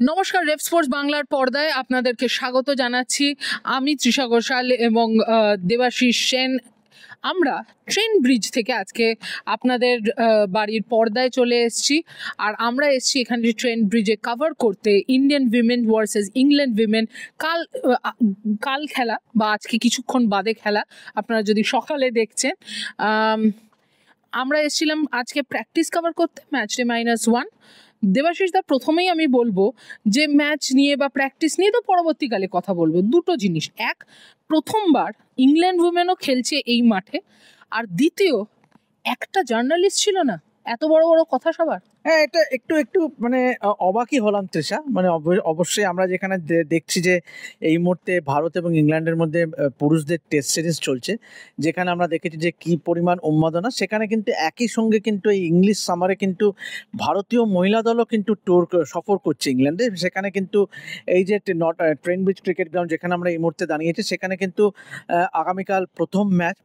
নমস্কার, রেফ স্পোর্টস বাংলার পর্দায় আপনাদেরকে স্বাগত জানাচ্ছি। আমি তৃষা ঘোষাল এবং দেবাশিস সেন। আমরা ট্রেন ব্রিজ থেকে আজকে আপনাদের বাড়ির পর্দায় চলে এসেছি, আর আমরা এসেছি এখানে ট্রেন ব্রিজে কভার করতে Indian women versus England women কাল খেলা, বা আজকে কিছুক্ষণ বাদে খেলা। আপনারা যদি সকালে দেখছেন, আমরা এসেছিলাম আজকে প্র্যাকটিস কভার করতে ম্যাচ ডে -1। দেবাশিস দা, প্রথমেই আমি বলবো যে ম্যাচ নিয়ে বা প্র্যাকটিস নিয়ে তো পরবর্তীকালে কথা বলবো। দুটো জিনিস, এক, প্রথমবার ইংল্যান্ড উইমেনও খেলছে এই মাঠে, আর দ্বিতীয়, একটা জার্নালিস্ট ছিল না, এত বড় বড় কথা সবার। হ্যাঁ, এটা একটু মানে অবাকই হলাম তৃষা। মানে অবশ্যই আমরা যেখানে দেখছি যে এই মুহূর্তে ভারত এবং ইংল্যান্ডের মধ্যে পুরুষদের টেস্ট সিরিজ চলছে, যেখানে আমরা দেখেছি যে কি পরিমাণ উন্মাদনা, সেখানে কিন্তু একই সঙ্গে কিন্তু এই ইংলিশ সামারে কিন্তু ভারতীয় মহিলা দলও কিন্তু সফর করছে ইংল্যান্ডে। সেখানে কিন্তু এই যে ট্রেন ব্রিজ ক্রিকেট গ্রাউন্ড যেখানে আমরা এই মুহূর্তে দাঁড়িয়েছি, সেখানে কিন্তু আগামীকাল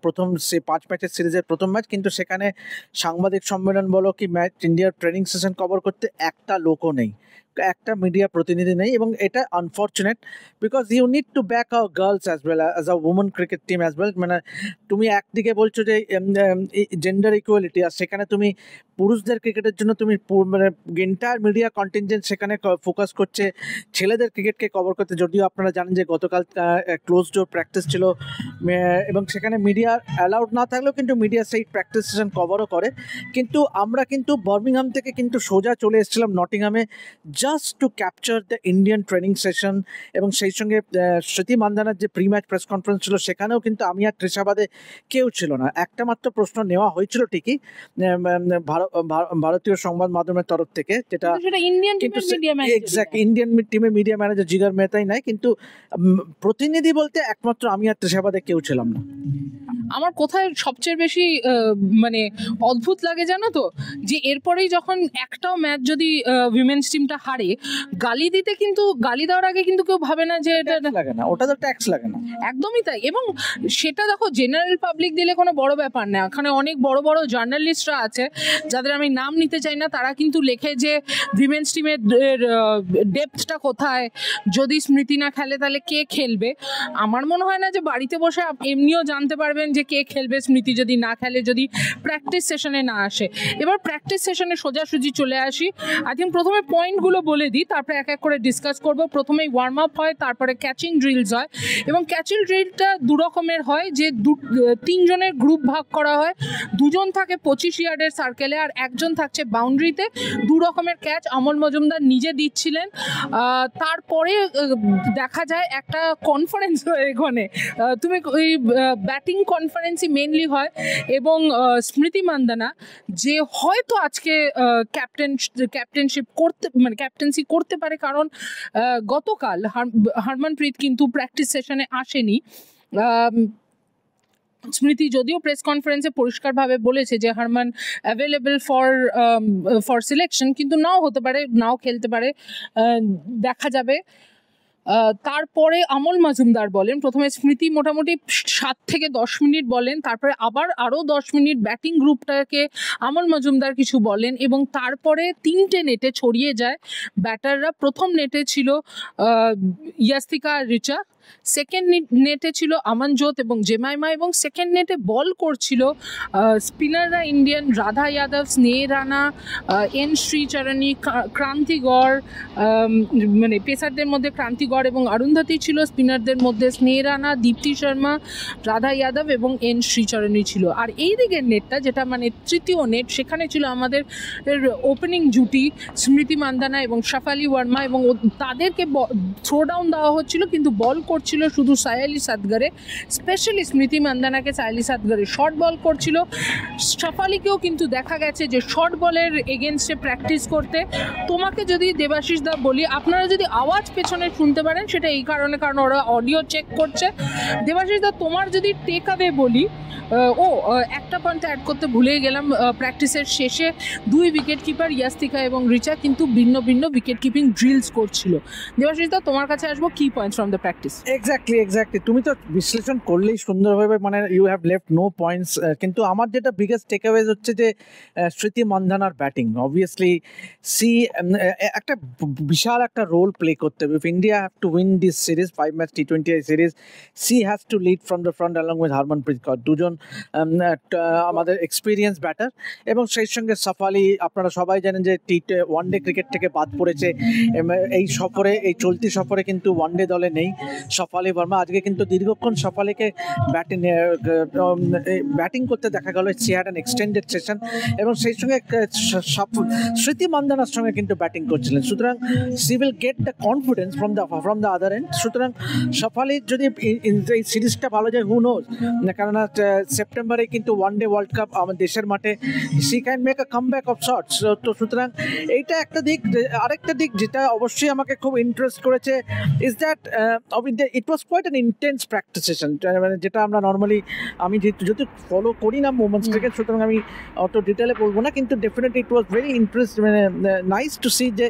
প্রথম সে 5 ম্যাচের সিরিজের প্রথম ম্যাচ। কিন্তু সেখানে সাংবাদিক সম্মেলন বলো কি ম্যাচ ইন্ডিয়ার ট্রেনিং সেশন কভার করতে একটা লোকও নেই, একটা মিডিয়া প্রতিনিধি নেই। এবং এটা unfortunate, because you need to back our girls as well as a women cricket team as well. মানে তুমি একদিকে বলছো যে জেন্ডার ইকুয়ালিটি, আর সেখানে তুমি পুরুষদের ক্রিকেটের জন্য তুমি মানে এন্টায়ার মিডিয়া কন্টিনজেন্ট সেখানে ফোকাস করছে ছেলেদের ক্রিকেটকে কভার করতে। যদিও আপনারা জানেন যে গতকাল ক্লোজ ডোর প্র্যাকটিস ছিল, এবং সেখানে মিডিয়া অ্যালাউড না থাকলেও কিন্তু মিডিয়া সেই প্র্যাকটিস সেশন কভারও করে। কিন্তু আমরা কিন্তু বার্মিংহাম থেকে কিন্তু সোজা চলে এসেছিলাম নটিংহামে, just to capture the Indian training session. এবং সেই সঙ্গে স্মৃতি মান্দানার যে প্রি ম্যাচ প্রেস কনফারেন্স ছিল, সেখানেও কিন্তু আমি আর তৃষাবাদে কেউ ছিল না। একটা মাত্র প্রশ্ন নেওয়া হয়েছিল ঠিকই ভারতীয় সংবাদ মাধ্যমের তরফ থেকে, যেটা ইন্ডিয়ান টিমের মিডিয়া ম্যানেজার জিগার মেহতাই নাই, কিন্তু প্রতিনিধি বলতে একমাত্র আমি আর তৃষাবাদে কেউ ছিলাম না। আমার কোথায় সবচেয়ে বেশি মানে অদ্ভুত লাগে জানো তো, যে এরপরেই যখন একটাও ম্যাচ যদি উইমেন্স টিমটা হারে, গালি দিতে, কিন্তু গালি দেওয়ার আগে কিন্তু কেউ ভাবে না যে এটা লাগে না, ওটা তো ট্যাক্স লাগে না। একদমই তাই। এবং সেটা দেখো, জেনারেল পাবলিক দিলে কোনো বড় ব্যাপার না। এখানে অনেক বড় বড় জার্নালিস্টরা আছে, যাদের আমি নাম নিতে চাই না, তারা কিন্তু লেখে যে উইমেন্স টিমের ডেপথটা কোথায়, যদি স্মৃতি না খেলে তাহলে কে খেলবে। আমার মনে হয় না যে বাড়িতে বসে এমনিও জানতে পারবেন যে কে খেলবে স্মৃতি যদি না খেলে, যদি প্র্যাকটিস সেশনে না আসে। এবার প্র্যাকটিস সেশনে সোজাসুজি চলে আসি। আই থিঙ্ক প্রথমে পয়েন্টগুলো বলে দিই, তারপরে এক এক করে ডিসকাস করবো। প্রথমেই ওয়ার্ম আপ হয়, তারপরে ক্যাচিং ড্রিলস হয়। এবং ক্যাচিং ড্রিলটা দু রকমের হয়, যে 3 জনের গ্রুপ ভাগ করা হয়। 2 জন থাকে 25 ইয়ার্ডের সার্কেলে, আর 1 জন থাকছে বাউন্ডারিতে। 2 রকমের ক্যাচ অমল মজুমদার নিজে দিচ্ছিলেন। তারপরে দেখা যায় একটা কনফারেন্স হয় এখানে। তুমি ওই ব্যাটিং কনফারেন্সই মেনলি হয়, এবং স্মৃতি মান্দানা, যে হয়তো আজকে ক্যাপ্টেন্সি করতে পারে, কারণ গতকাল হরমনপ্রীত কিন্তু প্র্যাকটিস সেশনে আসেনি। স্মৃতি যদিও প্রেস কনফারেন্সে পরিষ্কারভাবে বলেছে যে হারমান অ্যাভেলেবল ফর সিলেকশন, কিন্তু নাও হতে পারে, নাও খেলতে পারে, দেখা যাবে। তারপরে অমল মজুমদার বলেন, প্রথমে স্মৃতি মোটামুটি 7 থেকে 10 মিনিট বলেন, তারপরে আবার আরও 10 মিনিট ব্যাটিং গ্রুপটাকে অমল মজুমদার কিছু বলেন, এবং তারপরে 3টে নেটে ছড়িয়ে যায় ব্যাটাররা। প্রথম নেটে ছিল ইয়াস্তিকা রিচা, সেকেন্ড নেটে ছিল আমনজোত এবং জেমাইমা, এবং সেকেন্ড নেটে বল করছিল স্পিনাররা ইন্ডিয়ান রাধা যাদব, স্নেহ রানা, এন শ্রীচরণী, ক্রান্তি গড়। মানে পেসারদের মধ্যে ক্রান্তি গড় এবং অরুন্ধতী ছিল, স্পিনারদের মধ্যে স্নেহ রানা, দীপ্তি শর্মা, রাধা যাদব এবং এন শ্রীচরণী ছিল। আর এই দিকের নেটটা, যেটা মানে তৃতীয় নেট, সেখানে ছিল আমাদের ওপেনিং জুটি স্মৃতি মান্দানা এবং শাফালি ওয়ার্মা, এবং তাদেরকে থ্রো ডাউন দেওয়া হচ্ছিল, কিন্তু বল করছিল শুধু সায়ালি সাদগারে। স্পেশালি স্মৃতি মান্দানাকে সায়ালি সাদগারে শর্ট বল করছিল। শাফালিকেও কিন্তু দেখা গেছে যে শর্ট বলের এগেনস্টে প্র্যাকটিস করতে। তোমাকে যদি দেবাশিস দা বলি, আপনারা যদি আওয়াজ পেছনে শুনতে পারেন, সেটা এই কারণে, কারণ ওরা অডিও চেক করছে। দেবাশিস দা, তোমার যদি টেক অ্যাওয়ে বলি, একটা পয়েন্ট অ্যাড করতে ভুলেই গেলাম, প্র্যাকটিসের শেষে 2 উইকেট কিপার ইয়াস্তিকা এবং রিচা কিন্তু ভিন্ন ভিন্ন উইকেট কিপিং ড্রিলস করছিল। দেবাশিস দা, তোমার কাছে আসবো, কি points from the practice? Exactly তুমি তো বিশ্লেষণ করলেই সুন্দরভাবে, মানে you have left no points. কিন্তু আমার যেটা বিগেস্ট টেকঅ্যাওয়েজ হচ্ছে যে স্মৃতি মান্ধানার ব্যাটিং অবভিয়াসলি একটা বিশাল একটা রোল প্লে করতে হবে। If India have to win this series 5 match T20 series, she has to lead from the front along with Harmanpreet Kaur, দুজন আমাদের এক্সপিরিয়েন্স ব্যাটার। এবং সেই সঙ্গে সাফ আলি, আপনারা সবাই জানেন যে ওয়ানডে ক্রিকেট থেকে বাদ পড়েছে এই সফরে, এই চলতি সফরে কিন্তু ওয়ানডে দলে নেই সাফ আলি বর্মা। আজকে কিন্তু দীর্ঘক্ষণ সাফ আলিকে ব্যাটিং করতে দেখা গেল। She had an extended session এবং সেই সঙ্গে স্মৃতি মান্ধানার সঙ্গে কিন্তু ব্যাটিং করছিলেন। সুতরাং she will get the confidence from the other end. সুতরাং সাফ আলির যদি এই সিরিজটা ভালো যায়, হু নোজ, কেননা সেপ্টেম্বরে কিন্তু ওয়ানডে ওয়ার্ল্ড কাপ আমাদের দেশের মাঠে, she can make a comeback of shorts. তো সুতরাং এইটা একটা দিক। আরেকটা দিক যেটা অবশ্যই আমাকে খুব ইন্টারেস্ট করেছে is that it was quite an intense practice session, মানে যেটা আমরা নর্মালি, আমি যেহেতু ফলো করি না মোমেন্টস ক্রিকেট, সুতরাং আমি অত ডিটেলে বলবো না, কিন্তু definitely it was very interest, মানে নাইস টু সি যে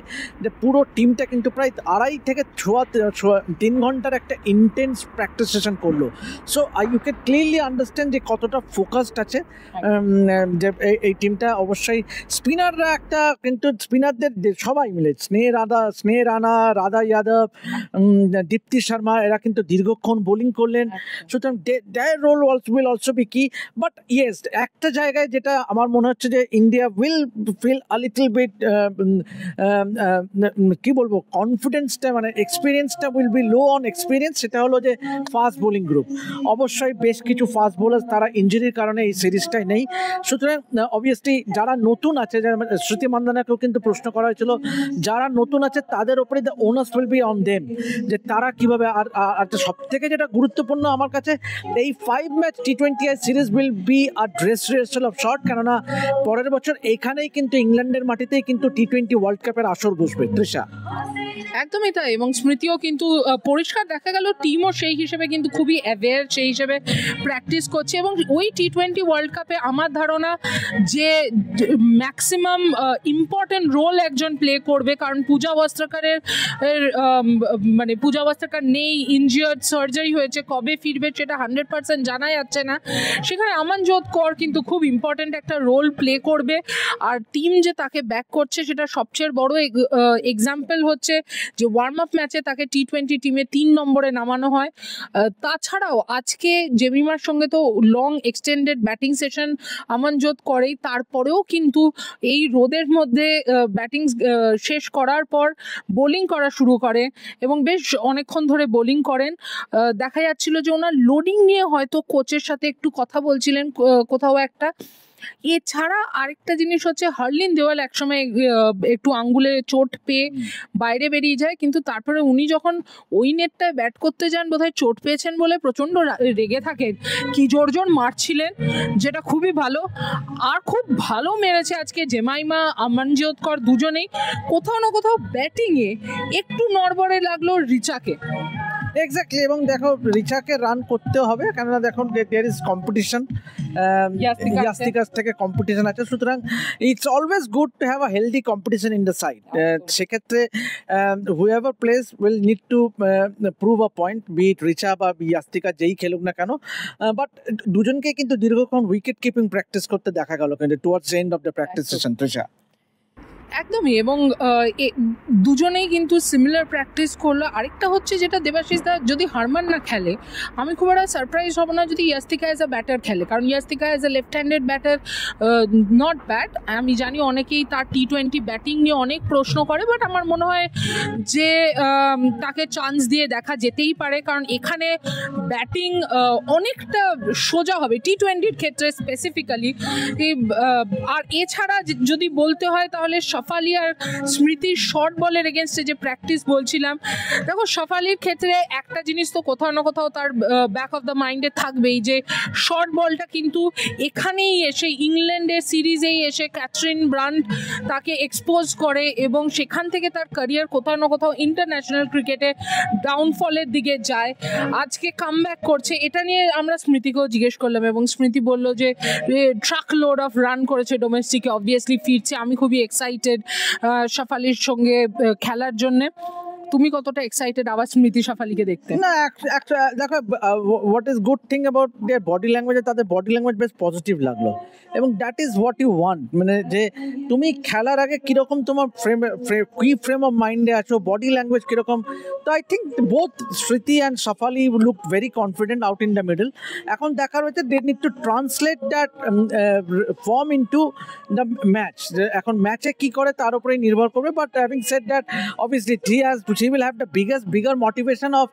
পুরো টিমটা কিন্তু প্রায় 2.5 থেকে 3 ঘন্টার একটা ইন্টেন্স প্র্যাকটিস সেশন করলো। So you can clearly understand যে কতটা ফোকাসড আছে যে এই টিমটা। অবশ্যই স্পিনাররা একটা, কিন্তু স্পিনারদের সবাই মিলে স্নেহ রানা, রাধা যাদব, দীপ্তি শর্মা, এরা কিন্তু দীর্ঘক্ষণ বোলিং করলেন। সুতরাং their role will also be কি। বাট ইয়েস, একটা জায়গায় যেটা আমার মনে হচ্ছে যে India will feel a little bit, কি বলবো, কনফিডেন্সটা, মানে এক্সপিরিয়েন্সটা will be low on experience. সেটা হলো যে ফাস্ট বোলিং গ্রুপ, অবশ্যই বেশ কিছু ফাস্ট বোলার তারা ইঞ্জুরির কারণে এই সিরিজটাই নেই। সুতরাং অবভিয়াসলি যারা নতুন আছে, স্মৃতি মান্ধানাকেও কিন্তু প্রশ্ন করা হয়েছিল, যারা নতুন আছে তাদের ওপরে the owners will be on them, যে তারা কীভাবে। আর সব থেকে যেটা গুরুত্বপূর্ণ আমার কাছে, এই 5 match T20 series will be a dress rehearsal of short, কেননা পরের বছর এইখানেই কিন্তু ইংল্যান্ডের মাটিতেই কিন্তু T20 ওয়ার্ল্ড কাপের আসর বসবে। তৃষা, একদমই তাই। এবং স্মৃতিও কিন্তু পরিষ্কার দেখা গেল টিমও সেই হিসেবে কিন্তু খুবই অ্যাওয়্যার, সেই হিসেবে প্র্যাকটিস করছে। এবং ওই T20 ওয়ার্ল্ড কাপে আমার ধারণা যে ম্যাক্সিমাম ইম্পর্টেন্ট রোল একজন প্লে করবে, কারণ পূজা ওয়াস্ত্রাকারের মানে পূজা ওয়াস্ত্রাকার নেই, ইনজিয়ার্ড, সার্জারি হয়েছে, কবে ফিরবে সেটা 100% জানা যাচ্ছে না। সেখানে আমানজোত কৌর কিন্তু খুব ইম্পর্টেন্ট একটা রোল প্লে করবে। আর টিম যে তাকে ব্যাক করছে সেটা সবচেয়ে বড় এক্সাম্পল হচ্ছে যে ওয়ার্ম আপ ম্যাচে তাকে T20 টিমে 3 নম্বরে নামানো হয়। তাছাড়াও আজকে জেমিমার সঙ্গে তো long extended batting session Amanjot করেই, তারপরেও কিন্তু এই রোদের মধ্যে ব্যাটিং শেষ করার পর বোলিং করা শুরু করে এবং বেশ অনেকক্ষণ ধরে বোলিং করেন। দেখা যাচ্ছিল যে ওনার লোডিং নিয়ে হয়তো কোচের সাথে একটু কথা বলছিলেন কোথাও একটা। এছাড়া আরেকটা জিনিস হচ্ছে, হার্লিন দেওয়াল একসময় একটু আঙ্গুলে চোট পেয়ে বাইরে বেরিয়ে যায়, কিন্তু তারপরে উনি যখন ওই নেটটায় ব্যাট করতে যান, বোধহয় চোট পেয়েছেন বলে প্রচণ্ড রেগে থাকেন, কি জোর জোর মারছিলেন, যেটা খুবই ভালো। আর খুব ভালো মেরেছে আজকে জেমাইমা, আমানজোত কৌর দুজনেই। কোথাও না কোথাও ব্যাটিংয়ে একটু নড়বড়ে লাগলো রিচাকে। এক্স্যাক্টলি। এবং দেখো, রিচাকে রান করতেও হবে, কেননা দেখুন দেয়ার ইজ কম্পিটিশন, ইয়াস্তিকাস থেকে কম্পিটিশন আছে। সুতরাং it's always good to have a healthy competition in the side. সেক্ষেত্রে whoever place will need to prove a point, be it Richa বা ইয়াস্তিকা, যেই খেলুক না কেন। বাট দুজনকে কিন্তু দীর্ঘক্ষণ উইকেট কিপিং প্র্যাকটিস করতে দেখা গেল কিন্তু towards the end of the practice session. Trisha, একদমই। এবং দুজনেই কিন্তু সিমিলার প্র্যাকটিস করলো। আরেকটা হচ্ছে যেটা, দেবাশিস দা, যদি হারমান না খেলে আমি খুব একটা সারপ্রাইজ হব না যদি ইয়াস্তিকা অ্যাজ আ ব্যাটার খেলে, কারণ Yastika as a left handed batter not bad. আমি জানি অনেকেই তার T20 ব্যাটিং নিয়ে অনেক প্রশ্ন করে, বাট আমার মনে হয় যে তাকে চান্স দিয়ে দেখা যেতেই পারে, কারণ এখানে ব্যাটিং অনেকটা সোজা হবে T20-র ক্ষেত্রে স্পেসিফিক্যালি। আর এছাড়া যদি বলতে হয় তাহলে সাফ আলি আর স্মৃতির শর্ট বলের এগেনস্টে যে প্র্যাকটিস বলছিলাম, দেখো সাফ আলির ক্ষেত্রে একটা জিনিস তো কোথাও না কোথাও তার ব্যাক অফ দ্য মাইন্ডে থাকবেই, যে শর্ট বলটা কিন্তু এখানেই এসে, ইংল্যান্ডের সিরিজেই এসে ক্যাথরিন ব্রান্ট তাকে এক্সপোজ করে এবং সেখান থেকে তার ক্যারিয়ার কোথাও না কোথাও ইন্টারন্যাশনাল ক্রিকেটে ডাউনফলের দিকে যায়। আজকে কামব্যাক করছে, এটা নিয়ে আমরা স্মৃতিকেও জিজ্ঞেস করলাম এবং স্মৃতি বলল যে ট্রাক লোড অফ রান করেছে ডোমেস্টিকে, অবভিয়াসলি ফিরছে। আমি খুবই এক্সাইটেড সাফ আলির সঙ্গে খেলার জন্যে। তুমি কতটা এক্সাইটেড আবার স্মৃতি শাফালিকে দেখতে? না, দেখো, what is good thing about their body language, তাদের বডি ল্যাঙ্গুয়েজ বেশ পজিটিভ লাগলো, এবং that is what you want. মানে যে তুমি খেলার আগে কীরকম তোমার ফ্রেম অফ মাইন্ডে আছো, বডি ল্যাঙ্গুয়েজ কীরকম। তো I think both Smriti and Shafali look very confident out in the middle. এখন দেখার হচ্ছে they need to translate that form into the match. এখন ম্যাচে কী করে তার উপরেই নির্ভর করবে। But having said that, obviously she will have the bigger motivation of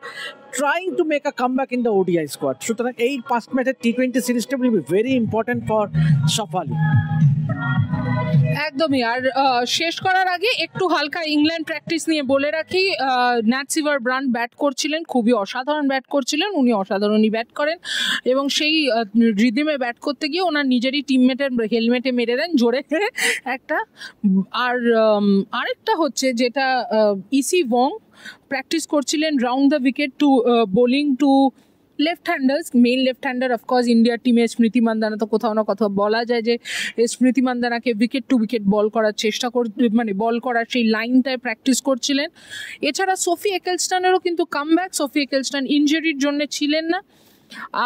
trying to make a comeback in the ODI squad. সুতরাং এই 5 ম্যাচের T20 সিরিজটা will be very important for Shafali. একদমই। আর শেষ করার আগে একটু হালকা ইংল্যান্ড প্র্যাকটিস নিয়ে বলে রাখি, ন্যাট সিভার ব্রান্ড ব্যাট করছিলেন, খুবই অসাধারণ ব্যাট করছিলেন, উনি অসাধারণই ব্যাট করেন, এবং সেই রিদিমে ব্যাট করতে গিয়ে ওনার নিজেরই টিমমেটের হেলমেটে মেরে দেন জোরে একটা। আর আরেকটা হচ্ছে যেটা ইসি ওয়ং প্র্যাকটিস করছিলেন round the wicket to bowling to left handers, main left hander of course ইন্ডিয়ার টিমে স্মৃতি মান্দানা, তো কোথাও না কোথাও বলা যায় যে স্মৃতি মান্দানাকে উইকেট টু উইকেট বল করার চেষ্টা মানে বল করার সেই লাইনটায় প্র্যাকটিস করছিলেন। এছাড়া সোফি একেলস্টনেরও কিন্তু কামব্যাক, সোফি একেলস্টন ইনজুরির জন্য ছিলেন না।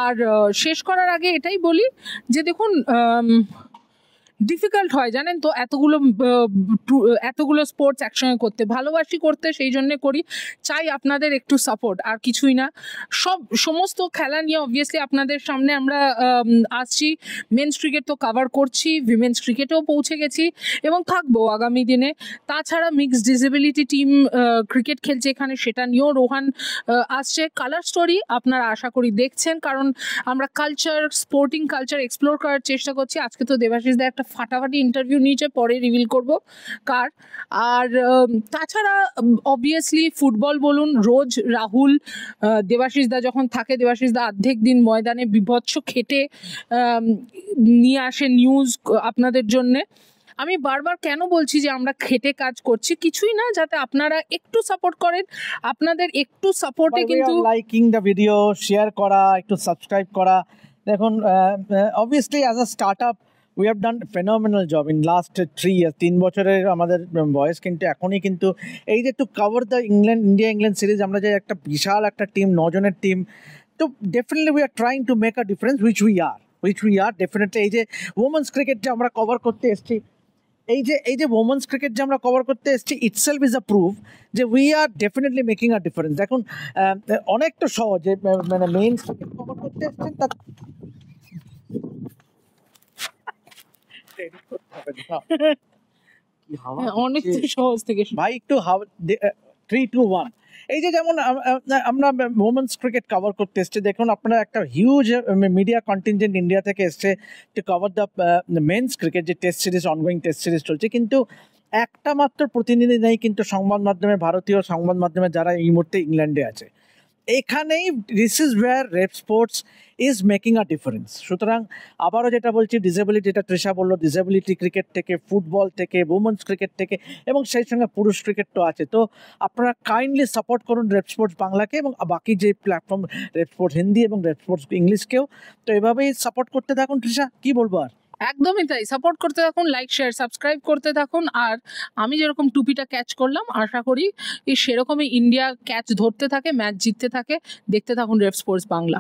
আর শেষ করার আগে এটাই বলি যে দেখুন, ডিফিকাল্ট হয় জানেন তো এতগুলো স্পোর্টস একসঙ্গে করতে, ভালোবাসি করতে, সেই জন্যে করি, চাই আপনাদের একটু সাপোর্ট, আর কিছুই না। সমস্ত খেলা নিয়ে অবভিয়াসলি আপনাদের সামনে আমরা আসছি। মেন্স ক্রিকেট তো কভার করছি, উইমেন্স ক্রিকেটেও পৌঁছে গেছি এবং থাকবো আগামী দিনে। তাছাড়া মিক্সড ডিসেবিলিটি টিম ক্রিকেট খেলছে এখানে, সেটা নিয়েও রোহান আসছে। কালার স্টোরি আপনারা আশা করি দেখছেন, কারণ আমরা স্পোর্টিং কালচার এক্সপ্লোর করার চেষ্টা করছি। আজকে তো দেবাশিস দা একটা ফাটাফাটি ইন্টারভিউ নিয়েছে, পরে রিভিল করব কার। আর তাছাড়া অবভিয়াসলি ফুটবল বলুন, রোজ রাহুল দেবাশিস দা যখন থাকে, দেবাশিস দা অর্ধেক দিন ময়দানে বিভৎস খেটে নিয়ে আসে নিউজ আপনাদের জন্যে। আমি বারবার কেন বলছি যে আমরা খেটে কাজ করছি, কিছুই না, যাতে আপনারা একটু সাপোর্ট করেন। আপনাদের একটু সাপোর্টে কিন্তু লাইকিং দ্য ভিডিও, শেয়ার করা, একটু সাবস্ক্রাইব করা। দেখুন, obviously as a startup we have done phenomenal job in last 3 years, 3 বছরের আমাদের বয়স, কিন্তু এখনই কিন্তু এই যে to cover the India England series, আমরা যে একটা বিশাল একটা টিম, 9 জনের টিম, তো definitely we are trying to make a difference, which we are definitely. এই যে ওমেন্স ক্রিকেট যে আমরা কভার করতে এসেছি, এই যে ওমেন্স ক্রিকেট যে আমরা কভার করতে এসেছি, ইটসেলফ ইজ আ প্রুফ যে we are definitely making a difference. দেখুন, অনেকটা সহজ, যে মানে মেইন ক্রিকেট কভার করতে এসেছেন তার অনেক সহজ থেকে ভাই, একটু 3, 2, 1। এই যে যেমন আমরা ওমেন্স ক্রিকেট কভার করতে এসছে, দেখুন আপনারা একটা হিউজ মিডিয়া কন্টিনজেন্ট ইন্ডিয়া থেকে এসছে to cover the men's cricket, যে test series, ongoing test series চলছে, কিন্তু একটা মাত্র প্রতিনিধি নেই কিন্তু সংবাদ মাধ্যমে, ভারতীয় সংবাদ মাধ্যমে যারা এই মুহূর্তে ইংল্যান্ডে আছে। এখানেই this is wire rape sports is making a difference. সুতরাং আবারও যেটা বলছি, ডিসেবিলিটি, যেটা তৃষা বললো, ডিসেবিলিটি ক্রিকেট থেকে, ফুটবল থেকে, উমেন্স ক্রিকেট থেকে, এবং সেই সঙ্গে পুরুষ ক্রিকেট তো আছে। তো আপনারা কাইন্ডলি সাপোর্ট করুন রেপ স্পোর্টস বাংলাকে, এবং বাকি যে প্ল্যাটফর্ম রেপ স্পোর্টস হিন্দি এবং রেপ স্পোর্টস ইংলিশকেও, তো এভাবেই সাপোর্ট করতে থাকুন। তৃষা, কি বলবো আর? একদমই তাই, সাপোর্ট করতে থাকুন, লাইক শেয়ার সাবস্ক্রাইব করতে থাকুন। আর আমি যেরকম টুপিটা ক্যাচ করলাম, আশা করি সেরকমই ইন্ডিয়া ক্যাচ ধরতে থাকে, ম্যাচ জিততে থাকে। দেখতে থাকুন রেপ স্পোর্টস বাংলা।